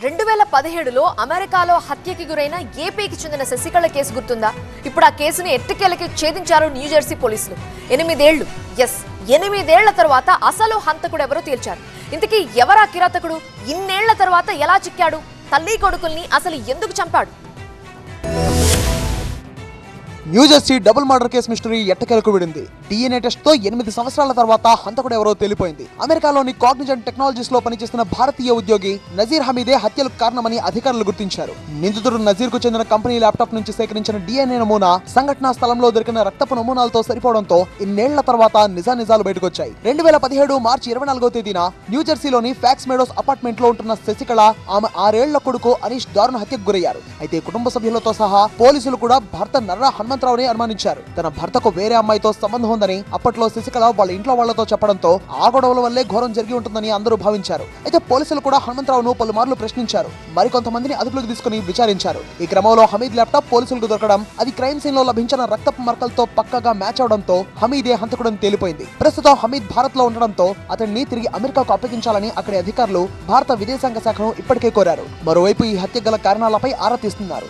2017లో అమెరికాలో హత్యకి గురైన ఏపీకి చెందిన శశికళ కేసు గుర్తుందా? ఇప్పుడు ఆ కేసుని ఎట్టకేలకి ఛేదించారు న్యూజెర్సీ పోలీసులు. 8 ఏళ్ల తర్వాత అసలు హంతకుడు ఎవరో తేల్చారు. ఇంతకీ ఎవరా కిరాతకుడు? ఇన్నేళ్ల తర్వాత ఎలా చిక్కాడు? తల్లి కొడుకుల్ని అసలు ఎందుకు చంపాడు? New Jersey double murder case mystery ఎట్టకేలకు విడింది. DNA టెస్ట్ తో 8 సంవత్సరాల తర్వాత హంతకుడు ఎవరో తేలిపోయింది. అమెరికాలోని కాగ్నిజెంట్ టెక్నాలజీస్ లో పనిచేస్తున్న భారతీయ ఉద్యోగి నజీర్ హమీదే హత్యలకు కారణమని అధికారులు గుర్తించారు. నిందితుడు నజీర్ కు చెందిన కంపెనీ ల్యాప్టాప్ నుంచి సేకరించిన DNA నమూనా సంఘటనా స్థలంలో దొరికిన రక్తపు నమూనాలతో సరిపోవడంతో ఇన్నేళ్ల తర్వాత నిజాలు బయటకొచ్చాయి. 2017 మార్చి 24వ తేదీన న్యూజెర్సీలోని ఫ్యాక్స్ మేడోస్ అపార్ట్మెంట్ లో ఉంటున్న శశికళ ఆమె 6 ఏళ్ల కొడుకు అనీష్ దారుణ హత్యకు గురయ్యారు. అయితే కుటుంబ సభ్యులతో సహా పోలీసులు కూడా భర్త నర్రా హనుమంతరావుని అనుమానించారు. తన భర్తకు వేరే అమ్మాయితో సంబంధం ఉందని అప్పట్లో శశికళ వాళ్ళ ఇంట్లో వాళ్లతో చెప్పడంతో ఆ గొడవల వల్లే ఘోరం జరిగి ఉంటుందని అందరూ భావించారు. అయితే పోలీసులు కూడా హనుమంతరావును పలుమార్లు ప్రశ్నించారు. మరికొంతమందిని అదుపులోకి తీసుకుని విచారించారు. ఈ క్రమంలో హమీద్ ల్యాప్టాప్ పోలీసులకు దొరకడం, అది క్రైమ్ సీన్ లో లభించిన రక్తపు మరకలతో పక్కగా మ్యాచ్ అవడంతో హమీదే హంతకుడని తేలిపోయింది. ప్రస్తుతం హమీద్ భారత్ లో ఉండడంతో అతన్ని తిరిగి అమెరికాకు అప్పగించాలని అక్కడి అధికారులు భారత విదేశాంగ శాఖను ఇప్పటికే కోరారు. మరోవైపు ఈ హత్య గల కారణాలపై ఆరా తీస్తున్నారు.